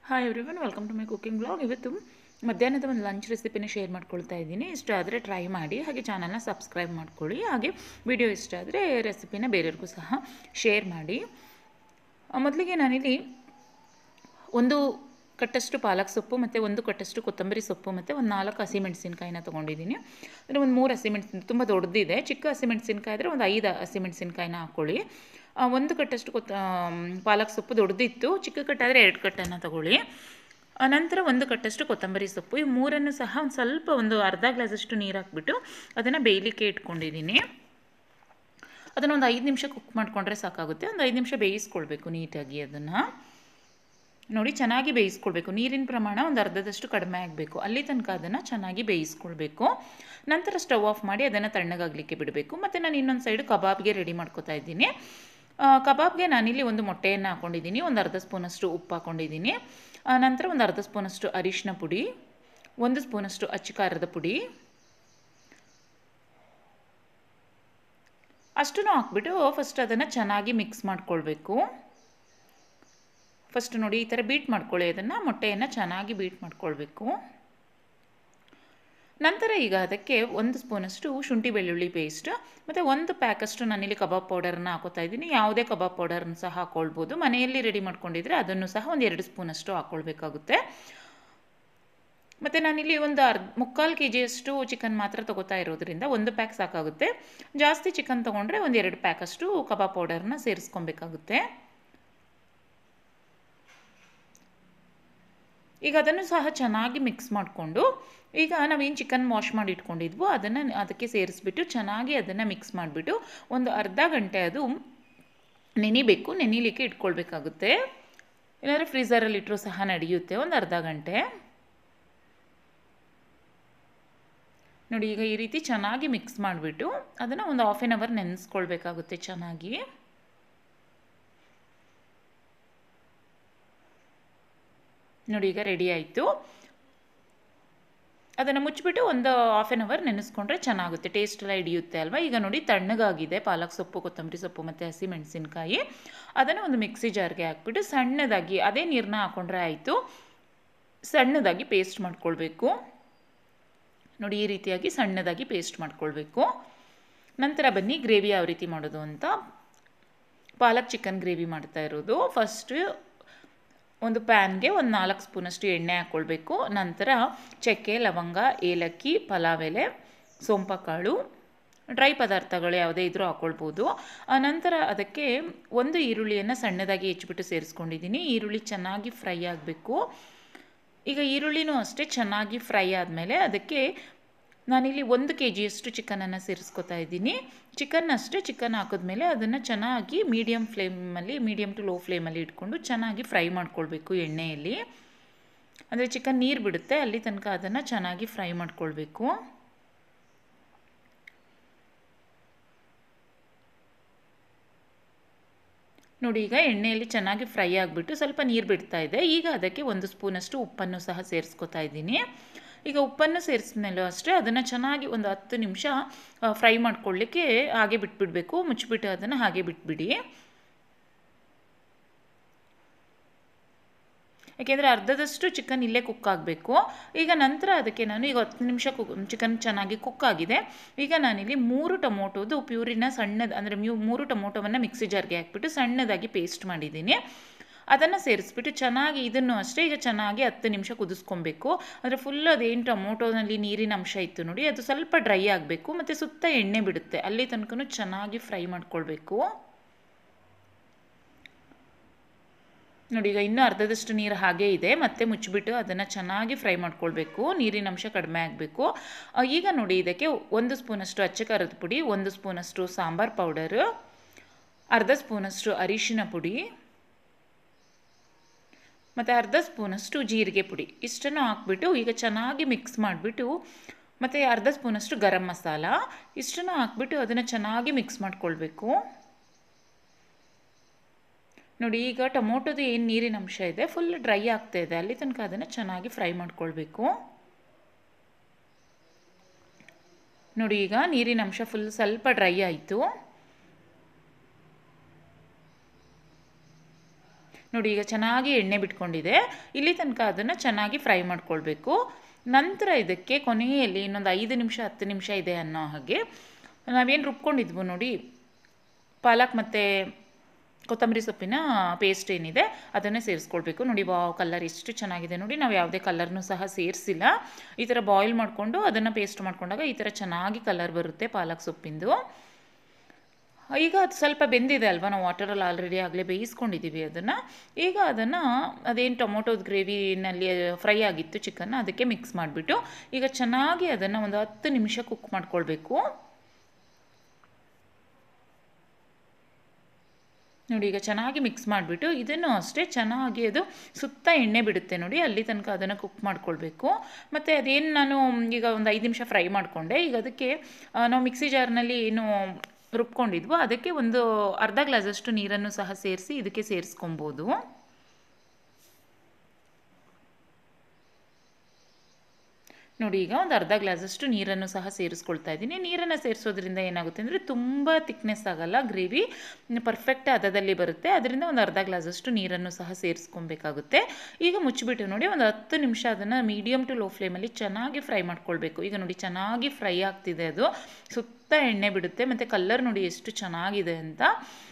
Hi everyone, welcome to my cooking blog. ಇವತ್ತು ಮಧ್ಯಾಹ್ನದ ಒಂದು ಲಂಚ್ ರೆಸಿಪಿನ ಶೇರ್ ಮಾಡ್ಕೊಳ್ತಾ ಇದ್ದೀನಿ. ಇಷ್ಟ ಆದರೆ ಟ್ರೈ ಮಾಡಿ, ಹಾಗೆ ಚಾನಲ್ನ ಸಬ್ಸ್ಕ್ರೈಬ್ ಮಾಡ್ಕೊಳ್ಳಿ. ಹಾಗೆ ವಿಡಿಯೋ ಇಷ್ಟ ಆದರೆ ರೆಸಿಪಿನ ಬೇರೆಯವ್ರಿಗೂ ಸಹ ಶೇರ್ ಮಾಡಿ. ಮೊದಲಿಗೆ ನಾನಿಲ್ಲಿ ಒಂದು ಕಟ್ಟಷ್ಟು ಪಾಲಕ್ ಸೊಪ್ಪು ಮತ್ತು ಒಂದು ಕಟ್ಟಷ್ಟು ಕೊತ್ತಂಬರಿ ಸೊಪ್ಪು ಮತ್ತು ಒಂದು 4 ಹಸಿಮೆಣಸಿನ್ಕಾಯಿನ ತೊಗೊಂಡಿದ್ದೀನಿ. ಅಂದರೆ ಒಂದು 3 ಹಸಿಮೆಣಸಿನ, ತುಂಬ ದೊಡ್ಡದಿದೆ. ಚಿಕ್ಕ ಹಸಿಮೆಣಸಿನ್ಕಾಯಿ ಆದರೆ ಒಂದು 5 ಹಸಿಮೆಣಸಿನ್ಕಾಯಿನ ಹಾಕ್ಕೊಳ್ಳಿ. ಒಂದು ಕಟ್ಟಷ್ಟು ಪಾಲಕ್ ಸೊಪ್ಪು ದೊಡ್ಡದಿತ್ತು, ಚಿಕ್ಕ ಕಟ್ಟಾದರೆ 2 ಕಟ್ಟನ್ನು ತಗೊಳ್ಳಿ. ನಂತರ ಒಂದು ಕಟ್ಟಷ್ಟು ಕೊತ್ತಂಬರಿ ಸೊಪ್ಪು, ಈ ಮೂರನ್ನು ಸಹ ಒಂದು ಸ್ವಲ್ಪ ಒಂದು ಅರ್ಧ ಗ್ಲಾಸಷ್ಟು ನೀರು ಹಾಕ್ಬಿಟ್ಟು ಅದನ್ನು ಬೇಯಲಿಕ್ಕೆ ಇಟ್ಕೊಂಡಿದ್ದೀನಿ. ಅದನ್ನು ಒಂದು 5 ನಿಮಿಷ ಕುಕ್ ಮಾಡಿಕೊಂಡ್ರೆ ಸಾಕಾಗುತ್ತೆ. ಒಂದು 5 ನಿಮಿಷ ಬೇಯಿಸ್ಕೊಳ್ಬೇಕು ನೀಟಾಗಿ. ಅದನ್ನು ನೋಡಿ ಚೆನ್ನಾಗಿ ಬೇಯಿಸ್ಕೊಳ್ಬೇಕು. ನೀರಿನ ಪ್ರಮಾಣ ಒಂದು ಅರ್ಧದಷ್ಟು ಕಡಿಮೆ ಆಗಬೇಕು, ಅಲ್ಲಿ ತನಕ ಅದನ್ನು ಚೆನ್ನಾಗಿ ಬೇಯಿಸ್ಕೊಳ್ಬೇಕು. ನಂತರ ಸ್ಟವ್ ಆಫ್ ಮಾಡಿ ಅದನ್ನು ತಣ್ಣಗಾಗಲಿಕ್ಕೆ ಬಿಡಬೇಕು. ಮತ್ತು ನಾನು ಇನ್ನೊಂದು ಸೈಡು ಕಬಾಬ್ಗೆ ರೆಡಿ ಮಾಡ್ಕೊತಾ ಇದ್ದೀನಿ. ಕಬಾಬ್ಗೆ ನಾನಿಲ್ಲಿ ಒಂದು ಮೊಟ್ಟೆಯನ್ನು ಹಾಕ್ಕೊಂಡಿದ್ದೀನಿ, ಒಂದು ಅರ್ಧ ಸ್ಪೂನಷ್ಟು ಉಪ್ಪು ಹಾಕ್ಕೊಂಡಿದ್ದೀನಿ. ನಂತರ ಒಂದು ಅರ್ಧ ಸ್ಪೂನಷ್ಟು ಅರಿಶಿನ ಪುಡಿ, 1 ಸ್ಪೂನಷ್ಟು ಅಚ್ಚ ಖಾರದ ಪುಡಿ ಅಷ್ಟನ್ನು ಹಾಕ್ಬಿಟ್ಟು ಫಸ್ಟ್ ಅದನ್ನು ಚೆನ್ನಾಗಿ ಮಿಕ್ಸ್ ಮಾಡ್ಕೊಳ್ಬೇಕು. ಫಸ್ಟ್ ನೋಡಿ ಈ ಥರ ಬೀಟ್ ಮಾಡ್ಕೊಳ್ಳಿ, ಅದನ್ನು ಮೊಟ್ಟೆಯನ್ನು ಚೆನ್ನಾಗಿ ಬೀಟ್ ಮಾಡ್ಕೊಳ್ಬೇಕು. ನಂತರ ಈಗ ಅದಕ್ಕೆ 1 ಸ್ಪೂನಷ್ಟು ಶುಂಠಿ ಬೆಳ್ಳುಳ್ಳಿ ಪೇಸ್ಟ್ ಮತ್ತು 1 ಪ್ಯಾಕಷ್ಟು ನಾನಿಲ್ಲಿ ಕಬಾಬ್ ಪೌಡರನ್ನು ಹಾಕೋತಾ ಇದ್ದೀನಿ. ಯಾವುದೇ ಕಬಾಬ್ ಪೌಡರನ್ನು ಸಹ ಹಾಕ್ಕೊಳ್ಬೋದು. ಮನೆಯಲ್ಲಿ ರೆಡಿ ಮಾಡ್ಕೊಂಡಿದ್ರೆ ಅದನ್ನು ಸಹ ಒಂದು 2 ಸ್ಪೂನಷ್ಟು ಹಾಕ್ಕೊಳ್ಬೇಕಾಗುತ್ತೆ. ಮತ್ತು ನಾನಿಲ್ಲಿ ಒಂದು ಮುಕ್ಕಾಲು kg ಚಿಕನ್ ಮಾತ್ರ ತೊಗೋತಾ ಇರೋದ್ರಿಂದ 1 ಪ್ಯಾಕ್ ಸಾಕಾಗುತ್ತೆ. ಜಾಸ್ತಿ ಚಿಕನ್ ತೊಗೊಂಡ್ರೆ ಒಂದು 2 ಪ್ಯಾಕಷ್ಟು ಕಬಾಬ್ ಪೌಡರನ್ನ ಸೇರಿಸ್ಕೊಬೇಕಾಗುತ್ತೆ. ಈಗ ಅದನ್ನು ಸಹ ಚೆನ್ನಾಗಿ ಮಿಕ್ಸ್ ಮಾಡಿಕೊಂಡು, ಈಗ ನಾವೇನು ಚಿಕನ್ ವಾಶ್ ಮಾಡಿ ಇಟ್ಕೊಂಡಿದ್ವೋ ಅದನ್ನು ಅದಕ್ಕೆ ಸೇರಿಸ್ಬಿಟ್ಟು ಚೆನ್ನಾಗಿ ಅದನ್ನು ಮಿಕ್ಸ್ ಮಾಡಿಬಿಟ್ಟು ಒಂದು ಅರ್ಧ ಗಂಟೆ ಅದು ನೆನಿಬೇಕು. ನೆನಿಲಿಕ್ಕೆ ಇಟ್ಕೊಳ್ಬೇಕಾಗುತ್ತೆ. ಇಲ್ಲಾಂದರೆ ಫ್ರೀಝರಲ್ಲಿ ಇಟ್ಟರೂ ಸಹ ನಡೆಯುತ್ತೆ ಒಂದು ಅರ್ಧ ಗಂಟೆ. ನೋಡಿ ಈಗ ಈ ರೀತಿ ಚೆನ್ನಾಗಿ ಮಿಕ್ಸ್ ಮಾಡಿಬಿಟ್ಟು ಅದನ್ನು ಒಂದು 1/2 ಅವರ್ ನೆನೆಸ್ಕೊಳ್ಬೇಕಾಗುತ್ತೆ ಚೆನ್ನಾಗಿ. ನೋಡಿ ಈಗ ರೆಡಿ ಆಯಿತು. ಅದನ್ನು ಮುಚ್ಚಿಬಿಟ್ಟು ಒಂದು 1/2 ಅವರ್ ನೆನೆಸ್ಕೊಂಡ್ರೆ ಚೆನ್ನಾಗುತ್ತೆ, ಟೇಸ್ಟ್ ಎಲ್ಲ ಹಿಡಿಯುತ್ತೆ ಅಲ್ವಾ. ಈಗ ನೋಡಿ ತಣ್ಣಗಾಗಿದೆ ಪಾಲಕ್ ಸೊಪ್ಪು, ಕೊತ್ತಂಬರಿ ಸೊಪ್ಪು ಮತ್ತು ಹಸಿಮೆಣಸಿನ್ಕಾಯಿ. ಅದನ್ನು ಒಂದು ಮಿಕ್ಸಿ ಜಾರ್ಗೆ ಹಾಕ್ಬಿಟ್ಟು ಸಣ್ಣದಾಗಿ ಅದೇ ನೀರನ್ನ ಹಾಕ್ಕೊಂಡ್ರೆ ಆಯಿತು, ಸಣ್ಣದಾಗಿ ಪೇಸ್ಟ್ ಮಾಡ್ಕೊಳ್ಬೇಕು. ನೋಡಿ ಈ ರೀತಿಯಾಗಿ ಸಣ್ಣದಾಗಿ ಪೇಸ್ಟ್ ಮಾಡ್ಕೊಳ್ಬೇಕು. ನಂತರ ಬನ್ನಿ ಗ್ರೇವಿ ಯಾವ ರೀತಿ ಮಾಡೋದು ಅಂತ. ಪಾಲಕ್ ಚಿಕನ್ ಗ್ರೇವಿ ಮಾಡ್ತಾ ಇರೋದು. ಫಸ್ಟ್ ಒಂದು ಪ್ಯಾನ್ಗೆ ಒಂದು 4 ಸ್ಪೂನಷ್ಟು ಎಣ್ಣೆ ಹಾಕ್ಕೊಳ್ಬೇಕು. ನಂತರ ಚಕ್ಕೆ, ಲವಂಗ, ಏಲಕ್ಕಿ, ಪಲಾವ್ ಎಲೆ, ಸೋಂಪಕಾಳು, ಡ್ರೈ ಪದಾರ್ಥಗಳು ಯಾವುದೇ ಇದ್ರೂ ಹಾಕ್ಕೊಳ್ಬೋದು. ನಂತರ ಅದಕ್ಕೆ ಒಂದು ಈರುಳ್ಳಿಯನ್ನು ಸಣ್ಣದಾಗಿ ಹೆಚ್ಚಿಬಿಟ್ಟು ಸೇರಿಸ್ಕೊಂಡಿದ್ದೀನಿ. ಈರುಳ್ಳಿ ಚೆನ್ನಾಗಿ ಫ್ರೈ ಆಗಬೇಕು. ಈಗ ಈರುಳ್ಳಿನೂ ಅಷ್ಟೇ ಚೆನ್ನಾಗಿ ಫ್ರೈ ಆದಮೇಲೆ ಅದಕ್ಕೆ ನಾನಿಲ್ಲಿ 1 kg ಚಿಕನನ್ನು ಸೇರಿಸ್ಕೊತಾ ಇದ್ದೀನಿ. ಚಿಕನ್ ಅಷ್ಟೇ, ಚಿಕನ್ ಹಾಕಿದ್ಮೇಲೆ ಅದನ್ನು ಚೆನ್ನಾಗಿ ಮೀಡಿಯಮ್ ಟು ಲೋ ಫ್ಲೇಮಲ್ಲಿ ಇಟ್ಕೊಂಡು ಚೆನ್ನಾಗಿ ಫ್ರೈ ಮಾಡ್ಕೊಳ್ಬೇಕು ಎಣ್ಣೆಯಲ್ಲಿ. ಅಂದರೆ ಚಿಕನ್ ನೀರು ಬಿಡುತ್ತೆ, ಅಲ್ಲಿ ತನಕ ಅದನ್ನು ಚೆನ್ನಾಗಿ ಫ್ರೈ ಮಾಡ್ಕೊಳ್ಬೇಕು. ನೋಡಿ ಈಗ ಎಣ್ಣೆಯಲ್ಲಿ ಚೆನ್ನಾಗಿ ಫ್ರೈ ಆಗಿಬಿಟ್ಟು ಸ್ವಲ್ಪ ನೀರು ಬಿಡ್ತಾ ಇದೆ. ಈಗ ಅದಕ್ಕೆ 1 ಸ್ಪೂನಷ್ಟು ಉಪ್ಪನ್ನು ಸಹ ಸೇರಿಸ್ಕೊತಾ ಇದ್ದೀನಿ. ಈಗ ಉಪ್ಪನ್ನು ಸೇರಿಸಿದ್ಮೇಲೂ ಅಷ್ಟೇ ಅದನ್ನು ಚೆನ್ನಾಗಿ ಒಂದು 10 ನಿಮಿಷ ಫ್ರೈ ಮಾಡ್ಕೊಳ್ಳಿಕ್ಕೆ ಹಾಗೆ ಬಿಟ್ಬಿಡಬೇಕು. ಮುಚ್ಚಿಬಿಟ್ಟು ಅದನ್ನು ಹಾಗೆ ಬಿಟ್ಬಿಡಿ. ಯಾಕೆಂದರೆ ಅರ್ಧದಷ್ಟು ಚಿಕನ್ ಇಲ್ಲೇ ಕುಕ್ ಆಗಬೇಕು. ಈಗ ನಂತರ ಅದಕ್ಕೆ ನಾನು ಈಗ 10 ನಿಮಿಷ ಚಿಕನ್ ಚೆನ್ನಾಗಿ ಕುಕ್ ಆಗಿದೆ. ಈಗ ನಾನಿಲ್ಲಿ 3 ಟೊಮೊಟೊದು ಪ್ಯೂರಿನ ಅಂದರೆ 3 ಟೊಮೊಟೊವನ್ನು ಮಿಕ್ಸಿ ಜಾರ್ಗೆ ಹಾಕ್ಬಿಟ್ಟು ಸಣ್ಣದಾಗಿ ಪೇಸ್ಟ್ ಮಾಡಿದ್ದೀನಿ. ಅದನ್ನು ಸೇರಿಸ್ಬಿಟ್ಟು ಚೆನ್ನಾಗಿ ಇದನ್ನು ಅಷ್ಟೇ ಈಗ ಚೆನ್ನಾಗಿ 10 ನಿಮಿಷ ಕುದಿಸ್ಕೊಬೇಕು. ಅಂದರೆ ಫುಲ್ ಅದೇನು ಟೊಮೊಟೊನಲ್ಲಿ ನೀರಿನ ಅಂಶ ಇತ್ತು ನೋಡಿ, ಅದು ಸ್ವಲ್ಪ ಡ್ರೈ ಆಗಬೇಕು ಮತ್ತು ಸುತ್ತ ಎಣ್ಣೆ ಬಿಡುತ್ತೆ, ಅಲ್ಲಿ ತನಕ ಚೆನ್ನಾಗಿ ಫ್ರೈ ಮಾಡ್ಕೊಳ್ಬೇಕು. ನೋಡಿ ಈಗ ಇನ್ನೂ ಅರ್ಧದಷ್ಟು ನೀರು ಹಾಗೇ ಇದೆ. ಮತ್ತೆ ಮುಚ್ಚಿಬಿಟ್ಟು ಅದನ್ನು ಚೆನ್ನಾಗಿ ಫ್ರೈ ಮಾಡ್ಕೊಳ್ಬೇಕು, ನೀರಿನ ಅಂಶ ಕಡಿಮೆ ಆಗಬೇಕು. ಈಗ ನೋಡಿ ಇದಕ್ಕೆ 1 ಸ್ಪೂನಷ್ಟು ಅಚ್ಚ ಖಾರದ ಪುಡಿ, 1 ಸ್ಪೂನಷ್ಟು ಸಾಂಬಾರು ಪೌಡರು, ಅರ್ಧ ಸ್ಪೂನಷ್ಟು ಅರಿಶಿನ ಪುಡಿ ಮತ್ತು ಅರ್ಧ ಸ್ಪೂನಷ್ಟು ಜೀರಿಗೆ ಪುಡಿ ಇಷ್ಟನ್ನು ಹಾಕ್ಬಿಟ್ಟು ಈಗ ಚೆನ್ನಾಗಿ ಮಿಕ್ಸ್ ಮಾಡಿಬಿಟ್ಟು, ಮತ್ತು ಅರ್ಧ ಸ್ಪೂನಷ್ಟು ಗರಂ ಮಸಾಲ ಇಷ್ಟನ್ನು ಹಾಕ್ಬಿಟ್ಟು ಅದನ್ನು ಚೆನ್ನಾಗಿ ಮಿಕ್ಸ್ ಮಾಡ್ಕೊಳ್ಬೇಕು. ನೋಡಿ ಈಗ ಟೊಮೊಟೊದು ಏನು ನೀರಿನ ಅಂಶ ಇದೆ ಫುಲ್ ಡ್ರೈ ಆಗ್ತಾ ಇದೆ, ಅಲ್ಲಿ ತನಕ ಅದನ್ನು ಚೆನ್ನಾಗಿ ಫ್ರೈ ಮಾಡ್ಕೊಳ್ಬೇಕು. ನೋಡಿ ಈಗ ನೀರಿನ ಅಂಶ ಫುಲ್ ಸ್ವಲ್ಪ ಡ್ರೈ ಆಯಿತು. ನೋಡಿ ಈಗ ಚೆನ್ನಾಗಿ ಎಣ್ಣೆ ಬಿಟ್ಕೊಂಡಿದೆ. ಇಲ್ಲಿ ತನಕ ಅದನ್ನು ಚೆನ್ನಾಗಿ ಫ್ರೈ ಮಾಡ್ಕೊಳ್ಬೇಕು. ನಂತರ ಇದಕ್ಕೆ ಕೊನೆಯಲ್ಲಿ ಇನ್ನೊಂದು 5 ನಿಮಿಷ 10 ನಿಮಿಷ ಇದೆ ಅನ್ನೋ ಹಾಗೆ ನಾವೇನು ರುಬ್ಕೊಂಡಿದ್ವು ನೋಡಿ ಪಾಲಕ್ ಮತ್ತು ಕೊತ್ತಂಬರಿ ಸೊಪ್ಪಿನ ಪೇಸ್ಟ್ ಏನಿದೆ ಅದನ್ನೇ ಸೇರಿಸ್ಕೊಳ್ಬೇಕು. ನೋಡಿ ವಾವ್, ಕಲರ್ ಎಷ್ಟು ಚೆನ್ನಾಗಿದೆ ನೋಡಿ. ನಾವು ಯಾವುದೇ ಕಲರ್ನೂ ಸಹ ಸೇರಿಸಿಲ್ಲ. ಈ ಥರ ಬಾಯ್ಲ್ ಮಾಡಿಕೊಂಡು ಅದನ್ನು ಪೇಸ್ಟ್ ಮಾಡ್ಕೊಂಡಾಗ ಈ ಥರ ಚೆನ್ನಾಗಿ ಕಲರ್ ಬರುತ್ತೆ ಪಾಲಕ್ ಸೊಪ್ಪಿಂದು. ಈಗ ಅದು ಸ್ವಲ್ಪ ಬೆಂದಿದೆ ಅಲ್ವಾ, ನಾವು ವಾಟರಲ್ಲಿ ಆಲ್ರೆಡಿ ಆಗಲೇ ಬೇಯಿಸ್ಕೊಂಡಿದ್ದೀವಿ ಅದನ್ನು. ಈಗ ಅದನ್ನು ಅದೇನು ಟೊಮೊಟೊದ ಗ್ರೇವಿನಲ್ಲಿ ಫ್ರೈ ಆಗಿತ್ತು ಚಿಕನ್, ಅದಕ್ಕೆ ಮಿಕ್ಸ್ ಮಾಡಿಬಿಟ್ಟು ಈಗ ಚೆನ್ನಾಗಿ ಅದನ್ನು ಒಂದು 10 ನಿಮಿಷ ಕುಕ್ ಮಾಡ್ಕೊಳ್ಬೇಕು. ನೋಡಿ ಈಗ ಚೆನ್ನಾಗಿ ಮಿಕ್ಸ್ ಮಾಡಿಬಿಟ್ಟು ಇದನ್ನು ಅಷ್ಟೇ ಚೆನ್ನಾಗಿ ಅದು ಸುತ್ತ ಎಣ್ಣೆ ಬಿಡುತ್ತೆ ನೋಡಿ, ಅಲ್ಲಿ ತನಕ ಅದನ್ನು ಕುಕ್ ಮಾಡ್ಕೊಳ್ಬೇಕು. ಮತ್ತು ಅದೇನು ನಾನು ಈಗ ಒಂದು 5 ನಿಮಿಷ ಫ್ರೈ ಮಾಡಿಕೊಂಡೆ. ಈಗ ಅದಕ್ಕೆ ನಾವು ಮಿಕ್ಸಿ ಜಾರ್ನಲ್ಲಿ ಏನು ರುಬ್ಕೊಂಡಿದ್ವೋ ಅದಕ್ಕೆ ಒಂದು ಅರ್ಧ ಗ್ಲಾಸಷ್ಟು ನೀರನ್ನು ಸಹ ಸೇರಿಸಿ ಇದಕ್ಕೆ ಸೇರಿಸ್ಕೊಬೋದು. ನೋಡಿ ಈಗ ಒಂದು ಅರ್ಧ ಗ್ಲಾಸಷ್ಟು ನೀರನ್ನು ಸಹ ಸೇರಿಸ್ಕೊಳ್ತಾ ಇದ್ದೀನಿ. ನೀರನ್ನು ಸೇರಿಸೋದ್ರಿಂದ ಏನಾಗುತ್ತೆ ಅಂದರೆ ತುಂಬ ತಿಕ್ನೆಸ್ ಆಗಲ್ಲ, ಗ್ರೇವಿ ಪರ್ಫೆಕ್ಟ್ ಹದದಲ್ಲಿ ಬರುತ್ತೆ. ಅದರಿಂದ ಒಂದು ಅರ್ಧ ಗ್ಲಾಸಷ್ಟು ನೀರನ್ನು ಸಹ ಸೇರಿಸ್ಕೊಬೇಕಾಗುತ್ತೆ. ಈಗ ಮುಚ್ಚಿಬಿಟ್ಟು ನೋಡಿ ಒಂದು 10 ನಿಮಿಷ ಅದನ್ನು ಮೀಡಿಯಮ್ ಟು ಲೋ ಫ್ಲೇಮಲ್ಲಿ ಚೆನ್ನಾಗಿ ಫ್ರೈ ಮಾಡ್ಕೊಳ್ಬೇಕು. ಈಗ ನೋಡಿ ಚೆನ್ನಾಗಿ ಫ್ರೈ ಆಗ್ತಿದೆ, ಅದು ಸುತ್ತ ಎಣ್ಣೆ ಬಿಡುತ್ತೆ ಮತ್ತು ಕಲರ್ ನೋಡಿ ಎಷ್ಟು ಚೆನ್ನಾಗಿದೆ ಅಂತ.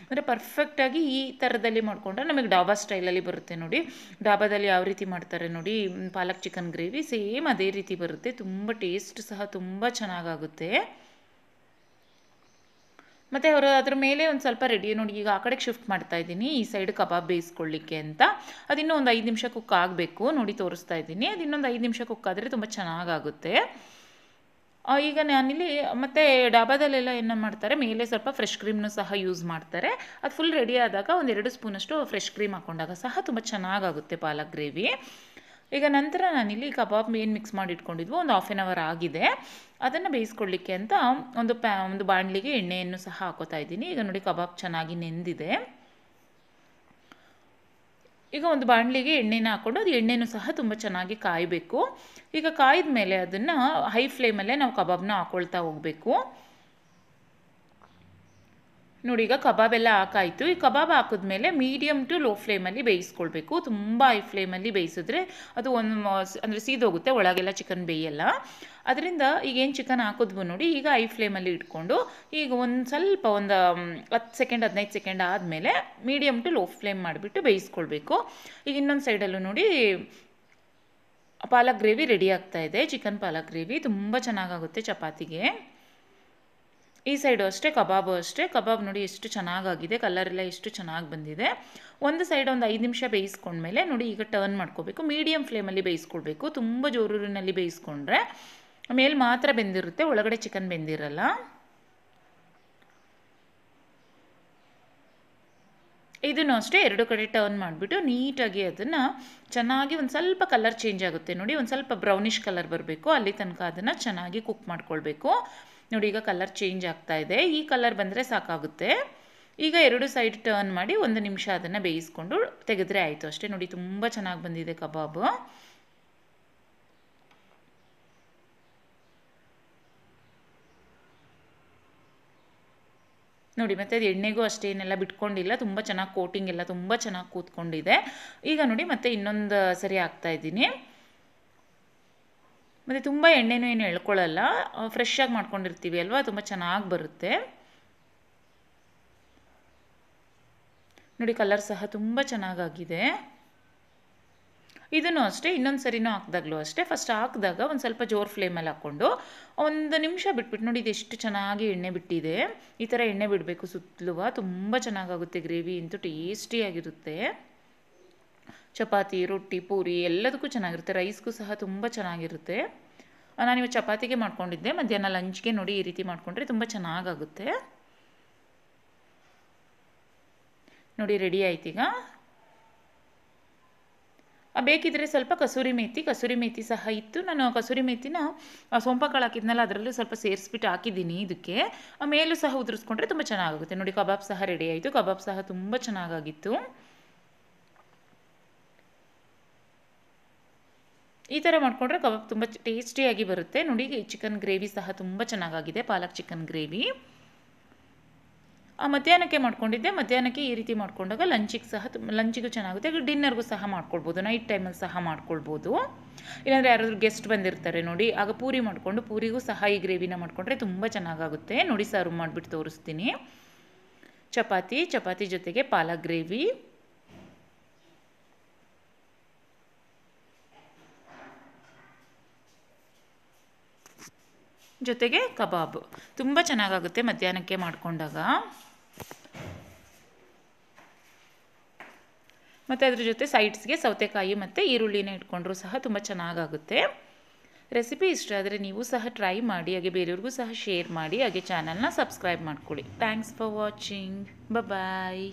ಅಂದರೆ ಪರ್ಫೆಕ್ಟಾಗಿ ಈ ಥರದಲ್ಲಿ ಮಾಡಿಕೊಂಡ್ರೆ ನಮಗೆ ಡಾಬಾ ಸ್ಟೈಲಲ್ಲಿ ಬರುತ್ತೆ ನೋಡಿ. ಡಾಬಾದಲ್ಲಿ ಯಾವ ರೀತಿ ಮಾಡ್ತಾರೆ ನೋಡಿ ಪಾಲಕ್ ಚಿಕನ್ ಗ್ರೇವಿ, ಸೇಮ್ ಅದೇ ರೀತಿ ಬರುತ್ತೆ. ತುಂಬ ಟೇಸ್ಟ್ ಸಹ ತುಂಬ ಚೆನ್ನಾಗಾಗುತ್ತೆ. ಮತ್ತು ಅವರು ಅದ್ರ ಮೇಲೆ ಒಂದು ಸ್ವಲ್ಪ ರೆಡಿ ನೋಡಿ. ಈಗ ಆ ಕಡೆಗೆ ಶಿಫ್ಟ್ ಮಾಡ್ತಾ ಇದ್ದೀನಿ, ಈ ಸೈಡ್ ಕಬಾಬ್ ಬೇಯಿಸ್ಕೊಳ್ಳಿಕ್ಕೆ ಅಂತ. ಅದಿನ್ನೂ ಒಂದು 5 ನಿಮಿಷ ಕುಕ್ ಆಗಬೇಕು. ನೋಡಿ ತೋರಿಸ್ತಾ ಇದ್ದೀನಿ, ಅದು ಇನ್ನೊಂದು 5 ನಿಮಿಷ ಕುಕ್ ಆದರೆ ತುಂಬ ಚೆನ್ನಾಗಾಗುತ್ತೆ. ಈಗ ನಾನಿಲ್ಲಿ ಮತ್ತು ಡಾಬಾದಲ್ಲೆಲ್ಲ ಏನು ಮಾಡ್ತಾರೆ, ಮೇಲೆ ಸ್ವಲ್ಪ ಫ್ರೆಶ್ ಕ್ರೀಮ್ನು ಸಹ ಯೂಸ್ ಮಾಡ್ತಾರೆ. ಅದು ಫುಲ್ ರೆಡಿ ಆದಾಗ ಒಂದು 2 ಸ್ಪೂನಷ್ಟು ಫ್ರೆಶ್ ಕ್ರೀಮ್ ಹಾಕೊಂಡಾಗ ಸಹ ತುಂಬ ಚೆನ್ನಾಗಾಗುತ್ತೆ ಪಾಲಕ್ ಗ್ರೇವಿ. ಈಗ ನಂತರ ನಾನಿಲ್ಲಿ ಕಬಾಬ್ ಏನು ಮಿಕ್ಸ್ ಮಾಡಿ ಇಟ್ಕೊಂಡಿದ್ವು ಒಂದು 1/2 ಅವರ್ ಆಗಿದೆ. ಅದನ್ನು ಬೇಯಿಸ್ಕೊಳ್ಳಿಕ್ಕೆ ಅಂತ ಒಂದು ಬಾಣಲಿಗೆ ಎಣ್ಣೆಯನ್ನು ಸಹ ಹಾಕೋತಾ ಇದ್ದೀನಿ. ಈಗ ನೋಡಿ ಕಬಾಬ್ ಚೆನ್ನಾಗಿ ನೆಂದಿದೆ. ಈಗ ಒಂದು ಬಾಣಲಿಗೆ ಎಣ್ಣೆನ ಹಾಕ್ಕೊಂಡು ಅದು ಎಣ್ಣೆನೂ ಸಹ ತುಂಬ ಚೆನ್ನಾಗಿ ಕಾಯಬೇಕು. ಈಗ ಕಾಯ್ದ ಮೇಲೆ ಅದನ್ನು ಹೈ ಫ್ಲೇಮಲ್ಲೇ ನಾವು ಕಬಾಬ್ನ ಹಾಕ್ಕೊಳ್ತಾ ಹೋಗಬೇಕು. ನೋಡಿ ಈಗ ಕಬಾಬೆಲ್ಲ ಹಾಕಾಯಿತು. ಈ ಕಬಾಬ್ ಹಾಕಿದ್ಮೇಲೆ ಮೀಡಿಯಮ್ ಟು ಲೋ ಫ್ಲೇಮಲ್ಲಿ ಬೇಯಿಸ್ಕೊಳ್ಬೇಕು. ತುಂಬ ಹೈ ಫ್ಲೇಮಲ್ಲಿ ಬೇಯಿಸಿದ್ರೆ ಅದು ಅಂದರೆ ಸೀದೋಗುತ್ತೆ, ಒಳಗೆಲ್ಲ ಚಿಕನ್ ಬೇಯಲ್ಲ. ಅದರಿಂದ ಈಗೇನು ಚಿಕನ್ ಹಾಕಿದ್ವು ನೋಡಿ, ಈಗ ಹೈ ಫ್ಲೇಮಲ್ಲಿ ಇಟ್ಕೊಂಡು ಈಗ ಒಂದು ಸ್ವಲ್ಪ ಒಂದು 10 ಸೆಕೆಂಡ್ 15 ಸೆಕೆಂಡ್ ಆದಮೇಲೆ ಮೀಡಿಯಮ್ ಟು ಲೋ ಫ್ಲೇಮ್ ಮಾಡಿಬಿಟ್ಟು ಬೇಯಿಸ್ಕೊಳ್ಬೇಕು. ಈಗ ಇನ್ನೊಂದು ಸೈಡಲ್ಲೂ ನೋಡಿ ಪಾಲಕ್ ಗ್ರೇವಿ ರೆಡಿ ಆಗ್ತಾ ಇದೆ. ಚಿಕನ್ ಪಾಲಕ್ ಗ್ರೇವಿ ತುಂಬ ಚೆನ್ನಾಗಾಗುತ್ತೆ ಚಪಾತಿಗೆ. ಈ ಸೈಡು ಅಷ್ಟೇ, ಕಬಾಬು ಅಷ್ಟೇ. ಕಬಾಬ್ ನೋಡಿ ಎಷ್ಟು ಚೆನ್ನಾಗಾಗಿದೆ, ಕಲರೆಲ್ಲ ಎಷ್ಟು ಚೆನ್ನಾಗಿ ಬಂದಿದೆ. ಒಂದು ಸೈಡ್ ಒಂದು 5 ನಿಮಿಷ ಬೇಯಿಸ್ಕೊಂಡ್ಮೇಲೆ ನೋಡಿ ಈಗ ಟರ್ನ್ ಮಾಡ್ಕೋಬೇಕು. ಮೀಡಿಯಮ್ ಫ್ಲೇಮಲ್ಲಿ ಬೇಯಿಸ್ಕೊಳ್ಬೇಕು. ತುಂಬ ಜೋರೂರಿನಲ್ಲಿ ಬೇಯಿಸ್ಕೊಂಡ್ರೆ ಮೇಲೆ ಮಾತ್ರ ಬೆಂದಿರುತ್ತೆ, ಒಳಗಡೆ ಚಿಕನ್ ಬೆಂದಿರಲ್ಲ. ಇದನ್ನು ಅಷ್ಟೇ 2 ಕಡೆ ಟರ್ನ್ ಮಾಡಿಬಿಟ್ಟು ನೀಟಾಗಿ ಅದನ್ನು ಚೆನ್ನಾಗಿ ಒಂದು ಸ್ವಲ್ಪ ಕಲರ್ ಚೇಂಜ್ ಆಗುತ್ತೆ ನೋಡಿ, ಒಂದು ಸ್ವಲ್ಪ ಬ್ರೌನಿಷ್ ಕಲರ್ ಬರಬೇಕು, ಅಲ್ಲಿ ತನಕ ಅದನ್ನು ಚೆನ್ನಾಗಿ ಕುಕ್ ಮಾಡ್ಕೊಳ್ಬೇಕು. ನೋಡಿ ಈಗ ಕಲರ್ ಚೇಂಜ್ ಆಗ್ತಾ ಇದೆ. ಈ ಕಲರ್ ಬಂದರೆ ಸಾಕಾಗುತ್ತೆ. ಈಗ 2 ಸೈಡ್ ಟರ್ನ್ ಮಾಡಿ 1 ನಿಮಿಷ ಅದನ್ನು ಬೇಯಿಸ್ಕೊಂಡು ತೆಗೆದ್ರೆ ಆಯಿತು ಅಷ್ಟೇ. ನೋಡಿ ತುಂಬ ಚೆನ್ನಾಗಿ ಬಂದಿದೆ ಕಬಾಬು. ನೋಡಿ ಮತ್ತು ಅದು ಎಣ್ಣೆಗೂ ಅಷ್ಟೇ ಏನೆಲ್ಲ ಬಿಟ್ಕೊಂಡಿಲ್ಲ, ತುಂಬ ಚೆನ್ನಾಗಿ ಕೋಟಿಂಗ್ ಎಲ್ಲ ತುಂಬ ಚೆನ್ನಾಗಿ ಕೂತ್ಕೊಂಡಿದೆ. ಈಗ ನೋಡಿ ಮತ್ತೆ ಇನ್ನೊಂದು ಸರಿ ಹಾಕ್ತಾಯಿದ್ದೀನಿ. ಮತ್ತು ತುಂಬ ಎಣ್ಣೆನೂ ಏನು ಎಳ್ಕೊಳ್ಳಲ್ಲ, ಫ್ರೆಶ್ಶಾಗಿ ಮಾಡ್ಕೊಂಡಿರ್ತೀವಿ ಅಲ್ವಾ, ತುಂಬ ಚೆನ್ನಾಗಿ ಬರುತ್ತೆ. ನೋಡಿ ಕಲರ್ ಸಹ ತುಂಬ ಚೆನ್ನಾಗಾಗಿದೆ. ಇದನ್ನು ಅಷ್ಟೇ ಇನ್ನೊಂದು ಸರಿನೂ ಹಾಕಿದಾಗಲೂ ಅಷ್ಟೇ, ಫಸ್ಟ್ ಹಾಕಿದಾಗ ಒಂದು ಸ್ವಲ್ಪ ಜೋರು ಫ್ಲೇಮಲ್ಲಿ ಹಾಕ್ಕೊಂಡು 1 ನಿಮಿಷ ಬಿಟ್ಬಿಟ್ಟು ನೋಡಿ ಇದು ಎಷ್ಟು ಚೆನ್ನಾಗಿ ಎಣ್ಣೆ ಬಿಟ್ಟಿದೆ. ಈ ಥರ ಎಣ್ಣೆ ಬಿಡಬೇಕು ಸುತ್ತಲೂ, ತುಂಬ ಚೆನ್ನಾಗಾಗುತ್ತೆ ಗ್ರೇವಿ ಅಂತೂ, ಟೇಸ್ಟಿಯಾಗಿರುತ್ತೆ. ಚಪಾತಿ, ರೊಟ್ಟಿ, ಪೂರಿ ಎಲ್ಲದಕ್ಕೂ ಚೆನ್ನಾಗಿರುತ್ತೆ, ರೈಸ್ಗೂ ಸಹ ತುಂಬ ಚೆನ್ನಾಗಿರುತ್ತೆ. ನಾನಿವತ್ತು ಚಪಾತಿಗೆ ಮಾಡ್ಕೊಂಡಿದ್ದೆ, ಮಧ್ಯಾಹ್ನ ಲಂಚ್ಗೆ ನೋಡಿ ಈ ರೀತಿ ಮಾಡಿಕೊಂಡ್ರೆ ತುಂಬ ಚೆನ್ನಾಗಾಗುತ್ತೆ. ನೋಡಿ ರೆಡಿ ಆಯ್ತೀಗ. ಬೇಕಿದ್ರೆ ಸ್ವಲ್ಪ ಕಸೂರಿ ಮೇಥಿ ಸಹ ಇತ್ತು. ನಾನು ಕಸೂರಿ ಮೇಥಿನ ಸೋಂಪಾಕಾಳು ಹಾಕಿದ್ನಲ್ಲ ಅದರಲ್ಲೂ ಸ್ವಲ್ಪ ಸೇರಿಸ್ಬಿಟ್ಟು ಹಾಕಿದ್ದೀನಿ ಇದಕ್ಕೆ. ಮೇಲೂ ಸಹ ಉದುರಿಸ್ಕೊಂಡ್ರೆ ತುಂಬ ಚೆನ್ನಾಗಾಗುತ್ತೆ. ನೋಡಿ ಕಬಾಬ್ ಸಹ ರೆಡಿ ಆಯಿತು. ಕಬಾಬ್ ಸಹ ತುಂಬ ಚೆನ್ನಾಗಾಗಿತ್ತು. ಈ ಥರ ಮಾಡಿಕೊಂಡ್ರೆ ಕಬಾಬ್ ತುಂಬ ಟೇಸ್ಟಿಯಾಗಿ ಬರುತ್ತೆ. ನೋಡಿ ಚಿಕನ್ ಗ್ರೇವಿ ಸಹ ತುಂಬ ಚೆನ್ನಾಗಾಗಿದೆ, ಪಾಲಕ್ ಚಿಕನ್ ಗ್ರೇವಿ. ಮಧ್ಯಾಹ್ನಕ್ಕೆ ಮಾಡ್ಕೊಂಡಿದ್ದೆ. ಮಧ್ಯಾಹ್ನಕ್ಕೆ ಈ ರೀತಿ ಮಾಡ್ಕೊಂಡಾಗ ಲಂಚಿಗೂ ಚೆನ್ನಾಗುತ್ತೆ, ಡಿನ್ನರ್ಗೂ ಸಹ ಮಾಡ್ಕೊಳ್ಬೋದು, ನೈಟ್ ಟೈಮಲ್ಲಿ ಸಹ ಮಾಡ್ಕೊಳ್ಬೋದು. ಇಲ್ಲಾಂದರೆ ಯಾರಾದರೂ ಗೆಸ್ಟ್ ಬಂದಿರ್ತಾರೆ ನೋಡಿ, ಆಗ ಪೂರಿ ಮಾಡಿಕೊಂಡು ಪೂರಿಗೂ ಸಹ ಈ ಗ್ರೇವಿನ ಮಾಡಿಕೊಂಡ್ರೆ ತುಂಬ ಚೆನ್ನಾಗಾಗುತ್ತೆ. ನೋಡಿ ಸರ್ವ್ ಮಾಡಿಬಿಟ್ಟು ತೋರಿಸ್ತೀನಿ. ಚಪಾತಿ ಜೊತೆಗೆ ಪಾಲಕ್ ಗ್ರೇವಿ, ಜೊತೆಗೆ ಕಬಾಬ್ ತುಂಬ ಚೆನ್ನಾಗಾಗುತ್ತೆ ಮಧ್ಯಾಹ್ನಕ್ಕೆ ಮಾಡಿಕೊಂಡಾಗ. ಮತ್ತು ಅದ್ರ ಜೊತೆ ಸೈಡ್ಸ್ಗೆ ಸೌತೆಕಾಯಿ ಮತ್ತು ಈರುಳ್ಳಿನ ಇಟ್ಕೊಂಡ್ರೂ ಸಹ ತುಂಬ ಚೆನ್ನಾಗಾಗುತ್ತೆ. ರೆಸಿಪಿ ಇಷ್ಟ ಆದರೆ ನೀವು ಸಹ ಟ್ರೈ ಮಾಡಿ, ಹಾಗೆ ಬೇರೆಯವ್ರಿಗೂ ಸಹ ಶೇರ್ ಮಾಡಿ, ಹಾಗೆ ಚಾನಲ್ನ ಸಬ್ಸ್ಕ್ರೈಬ್ ಮಾಡ್ಕೊಳ್ಳಿ. Thanks for watching. ಬಾಯ್.